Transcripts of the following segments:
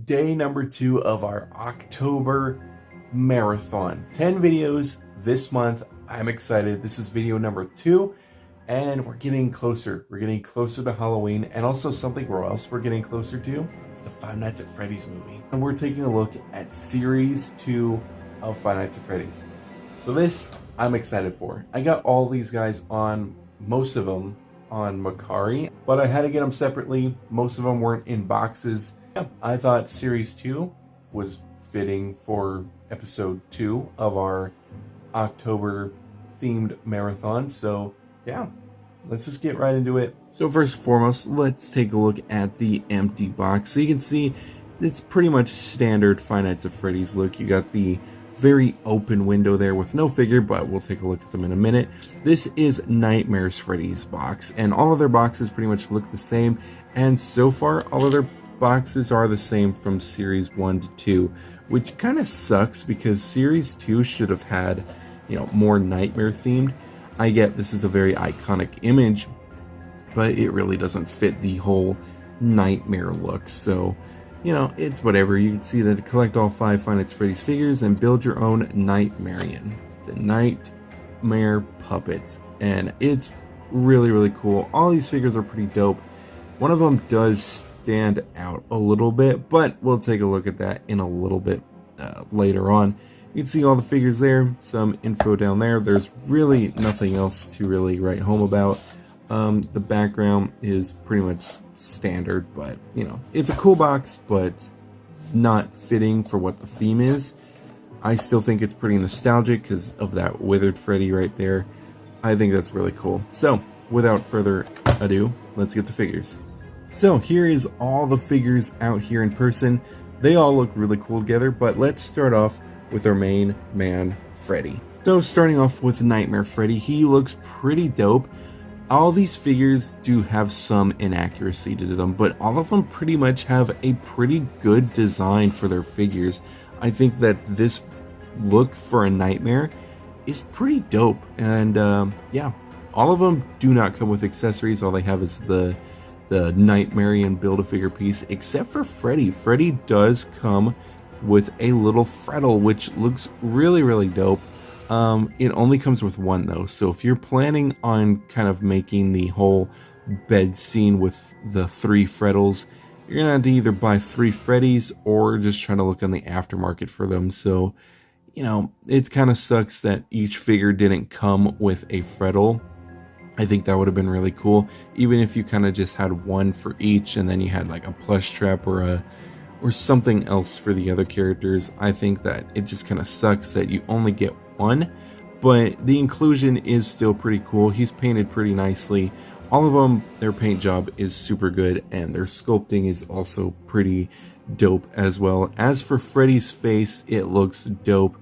day number 2 of our October marathon. 10 videos this month. I'm excited. This is video number 2, and we're getting closer. We're getting closer to Halloween, and also something else we're getting closer to is the Five Nights at Freddy's movie. And we're taking a look at Series 2 of Five Nights at Freddy's. So this, I'm excited for. I got all these guys on, most of them on Macari, but I had to get them separately. Most of them weren't in boxes. Yeah, I thought Series 2 was fitting for episode 2 of our October themed marathon. So yeah, let's just get right into it. So first and foremost, let's take a look at the empty box. So you can see it's pretty much standard Five Nights at Freddy's look. You got the very open window there with no figure, but we'll take a look at them in a minute. This is Nightmares Freddy's box, and all of their boxes pretty much look the same, and so far all of their boxes are the same from Series 1 to 2, which kind of sucks because Series 2 should have had, more nightmare themed. I get this is a very iconic image, but it really doesn't fit the whole nightmare look, so it's whatever. You can see that collect all 5 Five Nights at Freddy's figures and build your own Nightmarian, the Nightmare Puppets, and it's really, really cool. All these figures are pretty dope. One of them does stand out a little bit, but we'll take a look at that in a little bit later on. You can see all the figures there, some info down there. There's really nothing else to really write home about. The background is pretty much standard, but it's a cool box, but not fitting for what the theme is. I still think it's pretty nostalgic because of that withered Freddy right there. I think that's really cool. So without further ado, let's get the figures. So here is all the figures out here in person. They all look really cool together, but let's start off with our main man, Freddy. So starting off with Nightmare Freddy, he looks pretty dope. All these figures do have some inaccuracy to them, but all of them pretty much have a pretty good design for their figures. I think that this look for a Nightmare is pretty dope, and yeah, all of them do not come with accessories. All they have is the Nightmarian Build-A-Figure piece, except for Freddy. Freddy does come with a little Freddle, which looks really, really dope. It only comes with one though, so if you're planning on kind of making the whole bed scene with the 3 Freddles, you're gonna have to either buy 3 Freddys or just try to look on the aftermarket for them. So, it kind of sucks that each figure didn't come with a Freddle. I think that would have been really cool, even if you kind of just had one for each, and then you had like a plush trap or something else for the other characters. I think that it just kind of sucks that you only get one, but the inclusion is still pretty cool. He's painted pretty nicely. All of them, their paint job is super good, and their sculpting is also pretty dope as well. As for Freddy's face, it looks dope.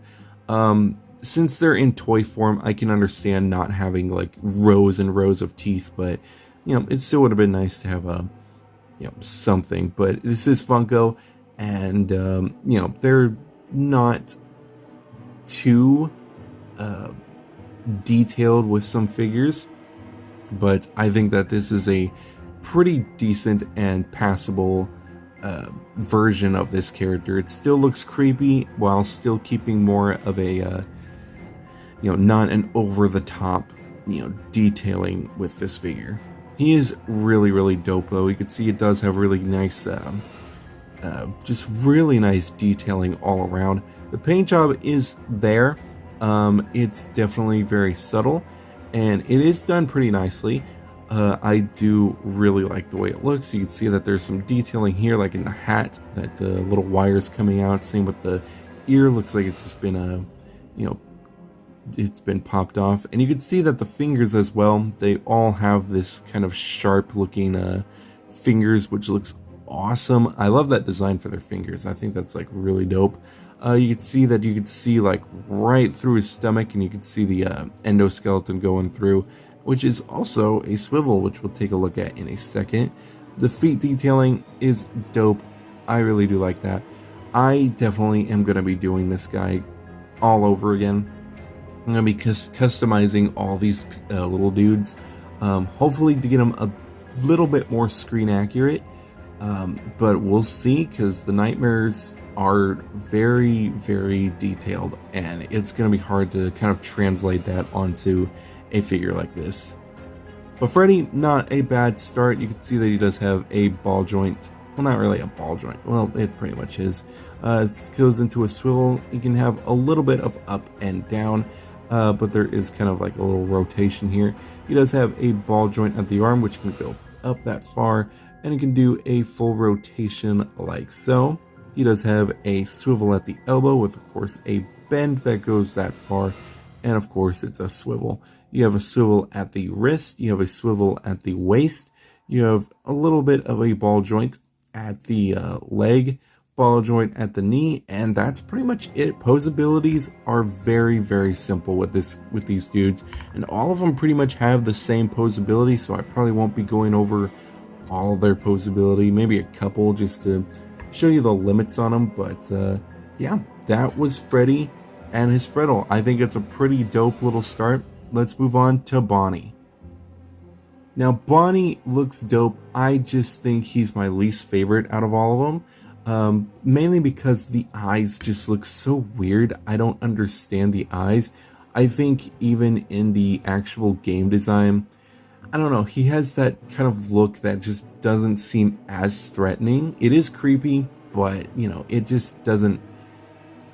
Since they're in toy form, I can understand not having like rows and rows of teeth, but it still would have been nice to have something. But this is Funko, and they're not too detailed with some figures, but I think that this is a pretty decent and passable version of this character. It still looks creepy while still keeping more of a not an over-the-top detailing with this figure. He is really, really dope though. You can see it does have really nice just really nice detailing all around. The paint job is there. It's definitely very subtle, and it is done pretty nicely. I do really like the way it looks. You can see that there's some detailing here, like in the hat, that the little wires coming out. Same with the ear, looks like it's just been it's been popped off. And you can see that the fingers as well, they all have this kind of sharp looking fingers, which looks awesome. I love that design for their fingers. I think that's like really dope. You can see that you can see like right through his stomach, and you can see the endoskeleton going through, which is also a swivel, which we'll take a look at in a second. The feet detailing is dope. I really do like that. I definitely am going to be doing this guy all over again. I'm going to be customizing all these little dudes, hopefully to get them a little bit more screen accurate. But we'll see, because the nightmares are very, very detailed, and it's going to be hard to kind of translate that onto a figure like this. But Freddy, not a bad start. You can see that he does have a ball joint. Well, not really a ball joint. Well, it pretty much is. It goes into a swivel. You can have a little bit of up and down, but there is kind of like a little rotation here. He does have a ball joint at the arm, which can go up that far, and it can do a full rotation like so. He does have a swivel at the elbow with, of course, a bend that goes that far, and of course it's a swivel. You have a swivel at the wrist, you have a swivel at the waist, you have a little bit of a ball joint at the leg, ball joint at the knee, and that's pretty much it. Pose abilities are very, very simple with these dudes, and all of them pretty much have the same pose ability, so I probably won't be going over all of their pose ability, maybe a couple just to show you the limits on them. But yeah, that was Freddy and his Freddle. I think it's a pretty dope little start. Let's move on to Bonnie. Now, Bonnie looks dope. I just think he's my least favorite out of all of them. Mainly because the eyes just look so weird. I don't understand the eyes. I think even in the actual game design, I don't know, he has that kind of look that just doesn't seem as threatening. It is creepy, but, you know, it just doesn't,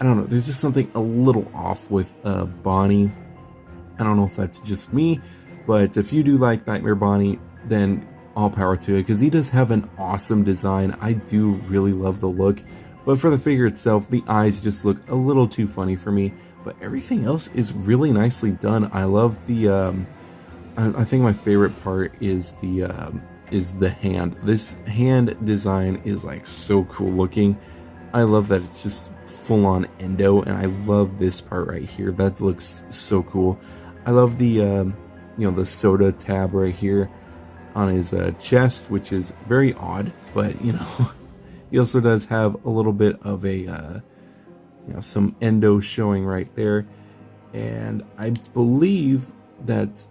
I don't know, there's just something a little off with Bonnie. I don't know if that's just me, but if you do like Nightmare Bonnie, then all power to it, because he does have an awesome design. I do really love the look, but for the figure itself, the eyes just look a little too funny for me, but everything else is really nicely done. I love the, I think my favorite part is the hand. This hand design is like so cool looking. I love that it's just full on endo, and I love this part right here. That looks so cool. I love the, you know, the soda tab right here on his chest, which is very odd, but you know, he also does have a little bit of a, you know, some endo showing right there, and I believe that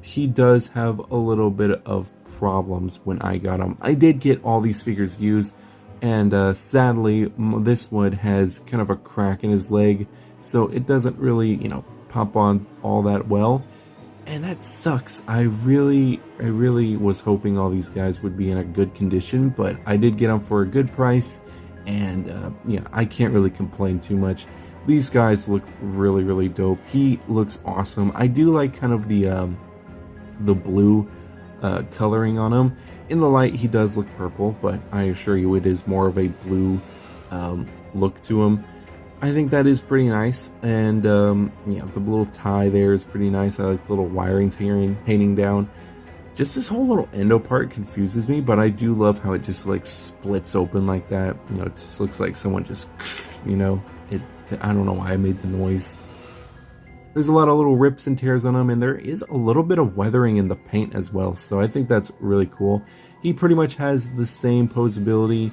he does have a little bit of problems when I got him. I did get all these figures used, and sadly, this one has kind of a crack in his leg, so it doesn't really, you know, pop on all that well, and that sucks. I really was hoping all these guys would be in a good condition, but I did get them for a good price, and yeah, I can't really complain too much. These guys look really dope. He looks awesome. I do like kind of the blue coloring on him. In the light, he does look purple, but I assure you it is more of a blue look to him. I think that is pretty nice, and yeah, the little tie there is pretty nice. I like the little wirings hanging down. Just this whole little endo part confuses me, but I do love how it just like splits open like that. You know, it just looks like someone just, you know, I don't know why I made the noise. There's a lot of little rips and tears on him, and there is a little bit of weathering in the paint as well, so I think that's really cool. He pretty much has the same posability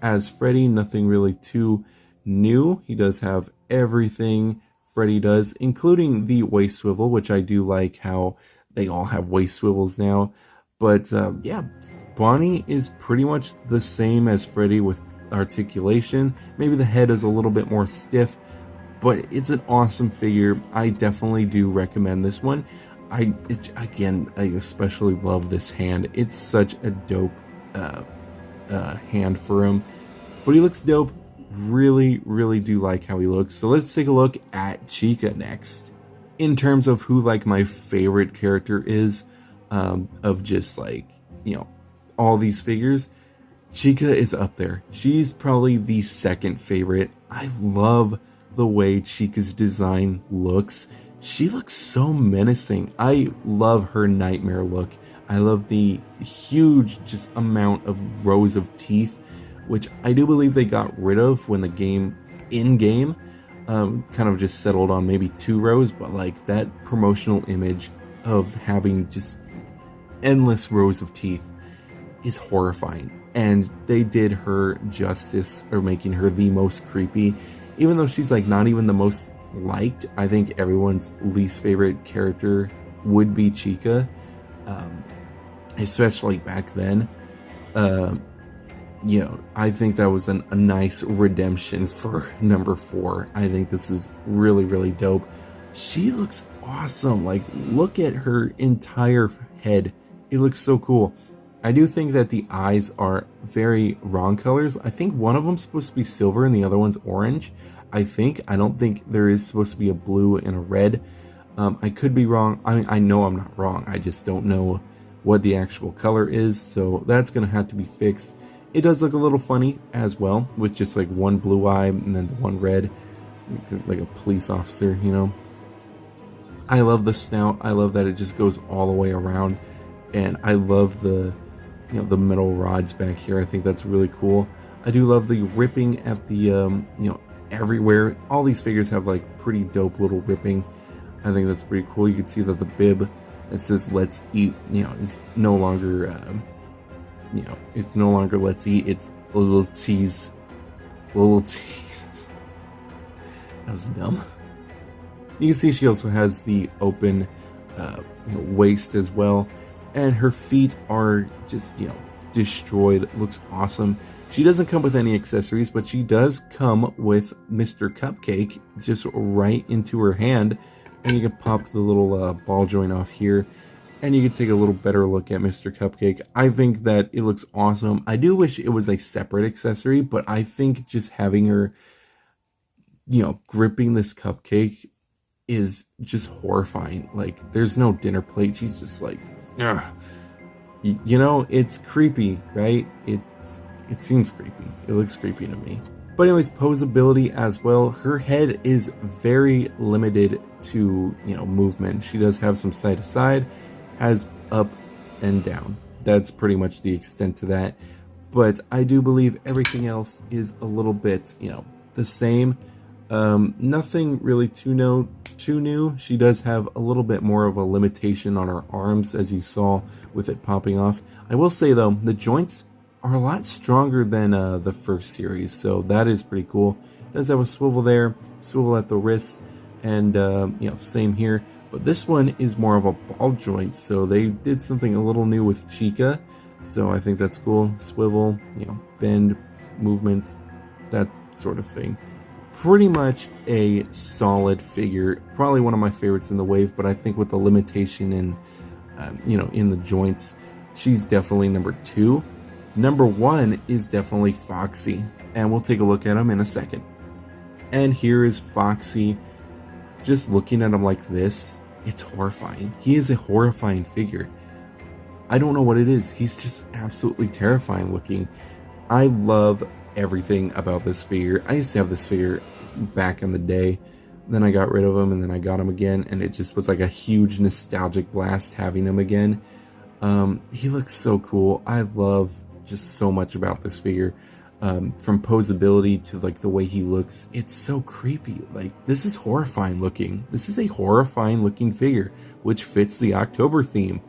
as Freddy, nothing really too new. He does have everything Freddy does, including the waist swivel, which I do like how they all have waist swivels now. But yeah, Bonnie is pretty much the same as Freddy with articulation. Maybe the head is a little bit more stiff, but it's an awesome figure. I definitely do recommend this one. I especially love this hand. It's such a dope hand for him, but he looks dope. Really do like how he looks. So let's take a look at Chica next. In terms of who like my favorite character is, of just like, you know, all these figures, Chica is up there. She's probably the second favorite. I love the way Chica's design looks. She looks so menacing. I love her nightmare look. I love the huge just amount of rows of teeth, which I do believe they got rid of when the game, in-game, kind of just settled on maybe 2 rows, but like that promotional image of having just endless rows of teeth is horrifying. And they did her justice, or making her the most creepy, even though she's like not even the most liked. I think everyone's least favorite character would be Chica, especially back then. You know, I think that was a nice redemption for number 4. I think this is really, really dope. She looks awesome. Like, look at her entire head. It looks so cool. I do think that the eyes are very wrong colors. I think one of them's supposed to be silver and the other one's orange. I don't think there is supposed to be a blue and a red. I could be wrong. I know I'm not wrong. I just don't know what the actual color is. So that's going to have to be fixed. It does look a little funny as well, with just like one blue eye and then the one red. It's like a police officer, you know. I love the snout. I love that it just goes all the way around. And I love the, you know, the metal rods back here. I think that's really cool. I do love the ripping at the, you know, everywhere. All these figures have like pretty dope little ripping. I think that's pretty cool. You can see that the bib that says "Let's Eat," you know, it's no longer, you know, it's no longer "Let's Eat." It's little tease, little tease. That was dumb. You can see she also has the open, you know, waist as well, and her feet are just, you know, destroyed. It looks awesome. She doesn't come with any accessories, but she does come with Mr. Cupcake just right into her hand. And you can pop the little ball joint off here, and you can take a little better look at Mr. Cupcake. I think that it looks awesome. I do wish it was a separate accessory, but I think just having her, you know, gripping this cupcake is just horrifying. Like, there's no dinner plate. She's just like, ugh. You know, it's creepy, right? It seems creepy. It looks creepy to me. But anyways, posability as well. Her head is very limited to, you know, movement. She does have some side to side, has up and down. That's pretty much the extent to that. But I do believe everything else is a little bit, you know, the same. Nothing really too new. She does have a little bit more of a limitation on her arms, as you saw with it popping off. I will say though, the joints are a lot stronger than the first series, so that is pretty cool. It does have a swivel there, swivel at the wrist, and you know, same here. But this one is more of a ball joint, so they did something a little new with Chica. So I think that's cool. Swivel, you know, bend, movement, that sort of thing. Pretty much a solid figure. Probably one of my favorites in the wave, but I think with the limitation in, you know, in the joints, she's definitely number 2. Number 1 is definitely Foxy, and we'll take a look at him in a second. And here is Foxy. Just looking at him like this, it's horrifying. He is a horrifying figure. I don't know what it is. He's just absolutely terrifying looking. I love everything about this figure. I used to have this figure back in the day. Then I got rid of him, and then I got him again, and it just was like a huge nostalgic blast having him again. He looks so cool. I love just so much about this figure. From posability to like the way he looks, it's so creepy. Like, this is horrifying looking. This is a horrifying looking figure, which fits the October theme.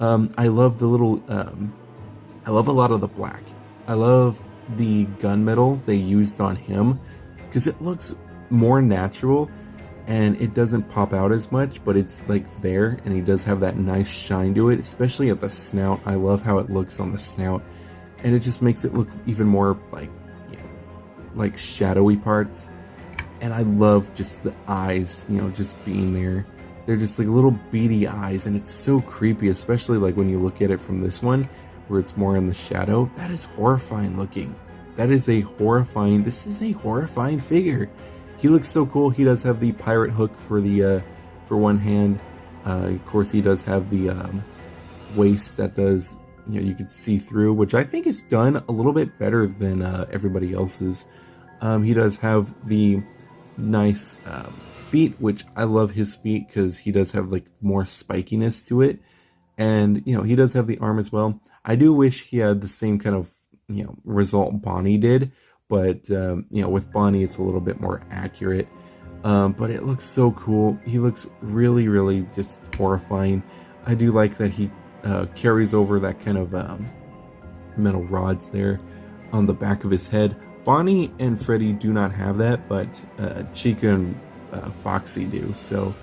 I love the little, I love a lot of the black. I love the gunmetal they used on him, because it looks more natural and it doesn't pop out as much, but it's like there, and he does have that nice shine to it, especially at the snout. I love how it looks on the snout, and it just makes it look even more like, you know, like shadowy parts. And I love just the eyes, you know, just being there. They're just like little beady eyes, and it's so creepy, especially like when you look at it from this one where it's more in the shadow. That is horrifying looking. That is a horrifying, this is a horrifying figure. He looks so cool. He does have the pirate hook for the for one hand. Of course, he does have the waist that does, you know, you could see through, which I think is done a little bit better than everybody else's. He does have the nice feet, which I love his feet because he does have like more spikiness to it. And, you know, he does have the arm as well. I do wish he had the same kind of, you know, result Bonnie did, but you know, with Bonnie it's a little bit more accurate. But it looks so cool. He looks really, really just horrifying. I do like that he carries over that kind of metal rods there on the back of his head. Bonnie and Freddy do not have that, but Chica and Foxy do, so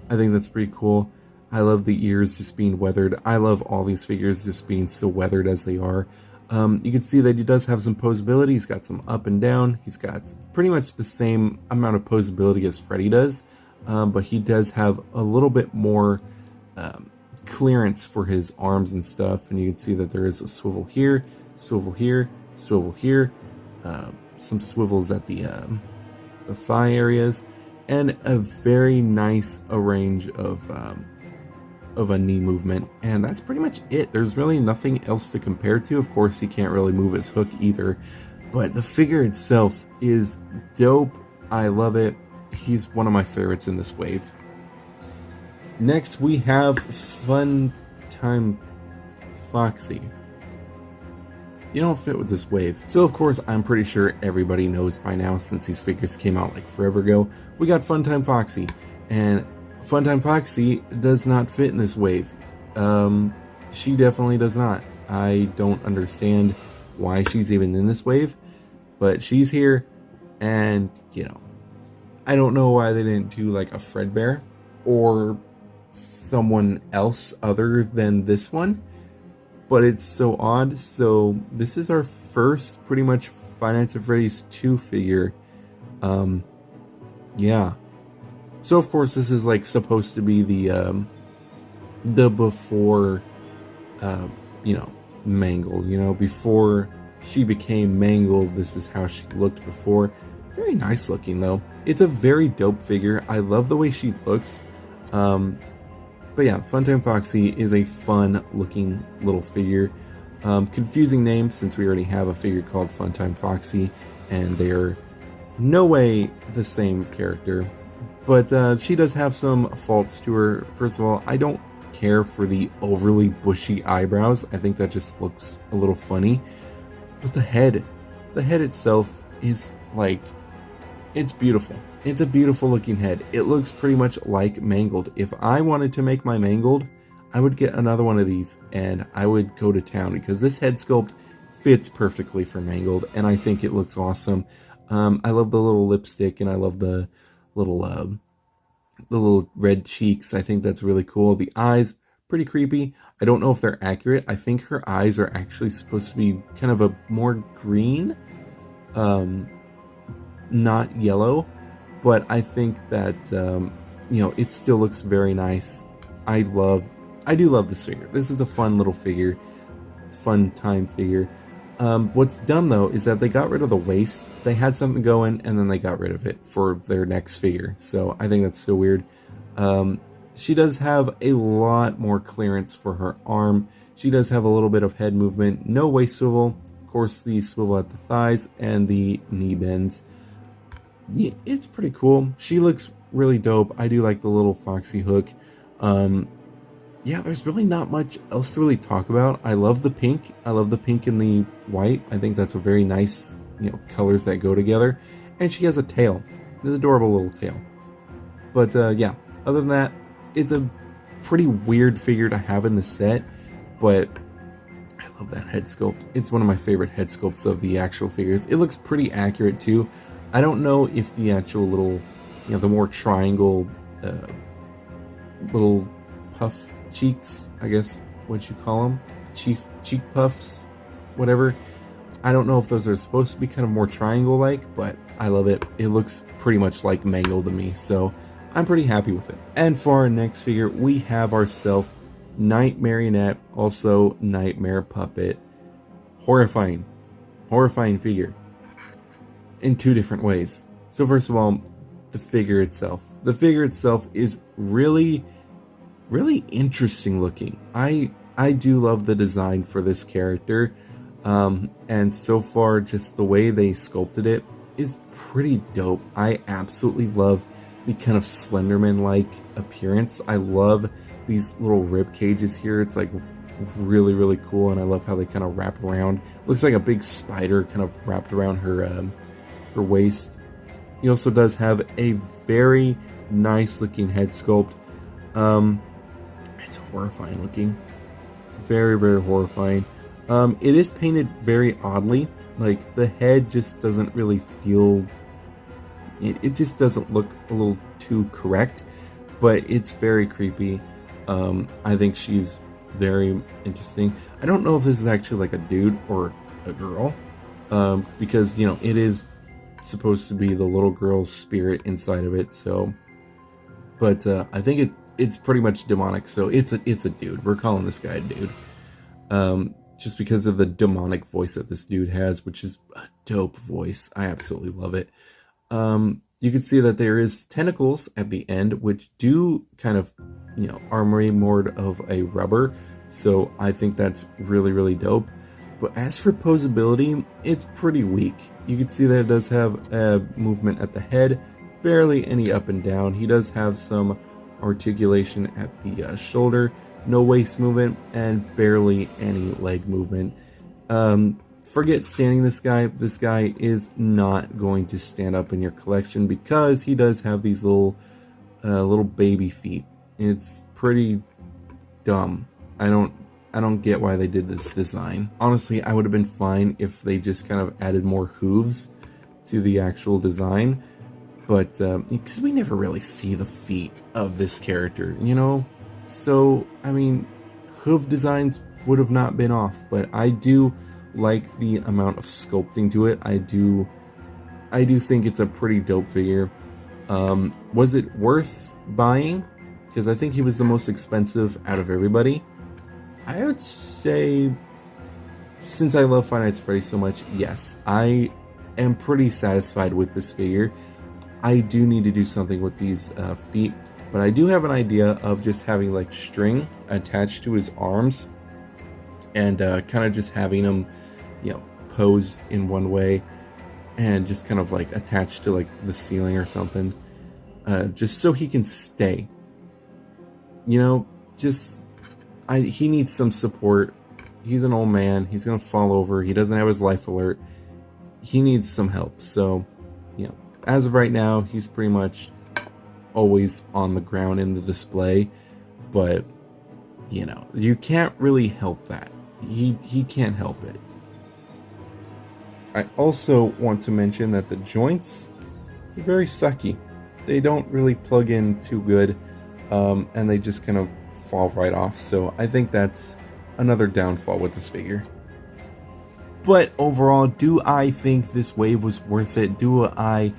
I think that's pretty cool. I love the ears just being weathered. I love all these figures just being so weathered as they are. You can see that he does have some posability. He's got some up and down. He's got pretty much the same amount of posability as Freddy does, but he does have a little bit more clearance for his arms and stuff. And you can see that there is a swivel here, swivel here, swivel here, some swivels at the thigh areas, and a very nice range of a knee movement, and that's pretty much it. There's really nothing else to compare to. Of course, he can't really move his hook either, but the figure itself is dope. I love it. He's one of my favorites in this wave. Next, we have Fun Time Foxy. You don't fit with this wave. So of course, I'm pretty sure everybody knows by now, since these figures came out like forever ago, we got Funtime Foxy, and Funtime Foxy does not fit in this wave. She definitely does not. I don't understand why she's even in this wave, but she's here, and you know, I don't know why they didn't do like a Fredbear or someone else other than this one, but it's so odd. So this is our first pretty much Five Nights at Freddy's 2 figure. Yeah. So of course this is like supposed to be the before, you know, Mangled, you know, before she became Mangled. This is how she looked before. Very nice looking though. It's a very dope figure. I love the way she looks. But yeah, Funtime Foxy is a fun looking little figure. Confusing name since we already have a figure called Funtime Foxy, and they're no way the same character. But she does have some faults to her. First of all, I don't care for the overly bushy eyebrows. I think that just looks a little funny. But the head itself is like, it's beautiful. It's a beautiful looking head. It looks pretty much like Mangled. If I wanted to make my Mangled, I would get another one of these and I would go to town, because this head sculpt fits perfectly for Mangled, and I think it looks awesome. I love the little lipstick, and I love the little red cheeks. I think that's really cool. The eyes, pretty creepy. I don't know if they're accurate. I think her eyes are actually supposed to be kind of a more green, not yellow, but I think that, you know, it still looks very nice. I do love this figure. This is a fun little figure, fun time figure. What's dumb though is that they got rid of the waist. They had something going and then they got rid of it for their next figure. So I think that's so weird. She does have a lot more clearance for her arm. She does have a little bit of head movement. No waist swivel. Of course, the swivel at the thighs and the knee bends. Yeah, it's pretty cool. She looks really dope. I do like the little foxy hook. Yeah, there's really not much else to really talk about. I love the pink. I love the pink and the white. I think that's a very nice, you know, colors that go together. And she has a tail. An adorable little tail. But yeah, other than that, it's a pretty weird figure to have in the set. But I love that head sculpt. It's one of my favorite head sculpts of the actual figures. It looks pretty accurate too. I don't know if the actual little, you know, the more triangle little puff cheeks, I guess what you call them, cheek puffs, whatever. I don't know if those are supposed to be kind of more triangle like, but I love it. It looks pretty much like Mangled to me, so I'm pretty happy with it. And for our next figure, we have ourselves Night Marionette, also Nightmare Puppet. Horrifying figure in two different ways. So first of all, the figure itself. The figure itself is really interesting looking. I do love the design for this character, and so far just the way they sculpted it is pretty dope. I absolutely love the kind of Slenderman like appearance. I love these little rib cages here. It's like really cool, and I love how they kind of wrap around. Looks like a big spider kind of wrapped around her waist. He also does have a very nice looking head sculpt. It's horrifying looking. Very horrifying. It is painted very oddly. Like, the head just doesn't really feel... It just doesn't look a little too correct. But it's very creepy. I think she's very interesting. I don't know if this is actually like a dude or a girl, because you know it is supposed to be the little girl's spirit inside of it. So, but I think it's pretty much demonic. So it's a dude. We're calling this guy a dude, just because of the demonic voice that this dude has, which is a dope voice. I absolutely love it. You can see that there is tentacles at the end, which do kind of, you know, are more of a rubber. So I think that's really, really dope. But as for posability, it's pretty weak. You can see that it does have a movement at the head, barely any up and down. He does have some articulation at the shoulder, no waist movement, and barely any leg movement. Forget standing this guy. This guy is not going to stand up in your collection because he does have these little baby feet. It's pretty dumb. I don't get why they did this design. Honestly, I would have been fine if they just kind of added more hooves to the actual design, but because we never really see the feet of this character, you know? So, I mean, hoof designs would have not been off, but I do like the amount of sculpting to it. I do think it's a pretty dope figure. Was it worth buying? Because I think he was the most expensive out of everybody. I would say, since I love Five Nights at Freddy so much, yes, I am pretty satisfied with this figure. I do need to do something with these feet, but I do have an idea of just having like string attached to his arms and kind of just having him, you know, posed in one way and just kind of like attached to like the ceiling or something, just so he can stay, you know, just he needs some support. He's an old man. He's gonna fall over. He doesn't have his life alert. He needs some help. So, you know, as of right now, he's pretty much always on the ground in the display, but you know, you can't really help that. He can't help it. I also want to mention that the joints are very sucky. They don't really plug in too good, and they just kind of fall right off. So I think that's another downfall with this figure. But overall, do I think this wave was worth it? Do I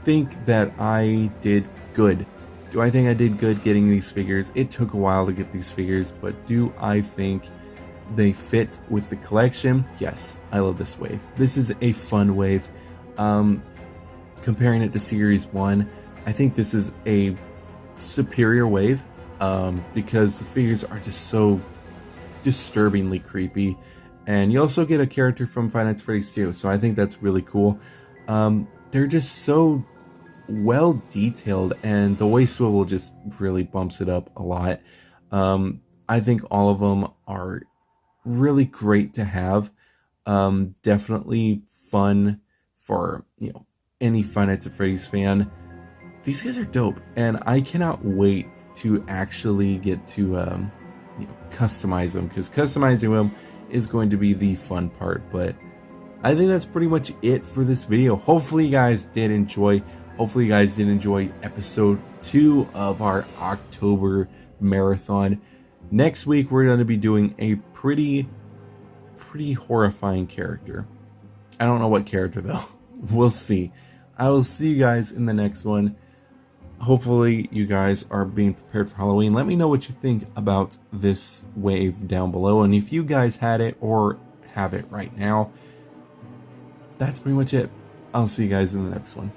think that I did good? Do I think I did good getting these figures? It took a while to get these figures, but do I think they fit with the collection? Yes, I love this wave. This is a fun wave. Comparing it to Series 1, I think this is a superior wave, because the figures are just so disturbingly creepy. And you also get a character from Five Nights at Freddy's too, so I think that's really cool. They're just so well detailed, and the waist swivel just really bumps it up a lot. I think all of them are really great to have. Definitely fun for, you know, any Five Nights at Freddy's fan. These guys are dope, and I cannot wait to actually get to you know, customize them, because customizing them is going to be the fun part. But I think that's pretty much it for this video. Hopefully you guys did enjoy. Hopefully you guys did enjoy episode 2 of our October marathon. Next week we're going to be doing a pretty horrifying character. I don't know what character though. We'll see. I will see you guys in the next one. Hopefully you guys are being prepared for Halloween. Let me know what you think about this wave down below, and if you guys had it or have it right now. That's pretty much it. I'll see you guys in the next one.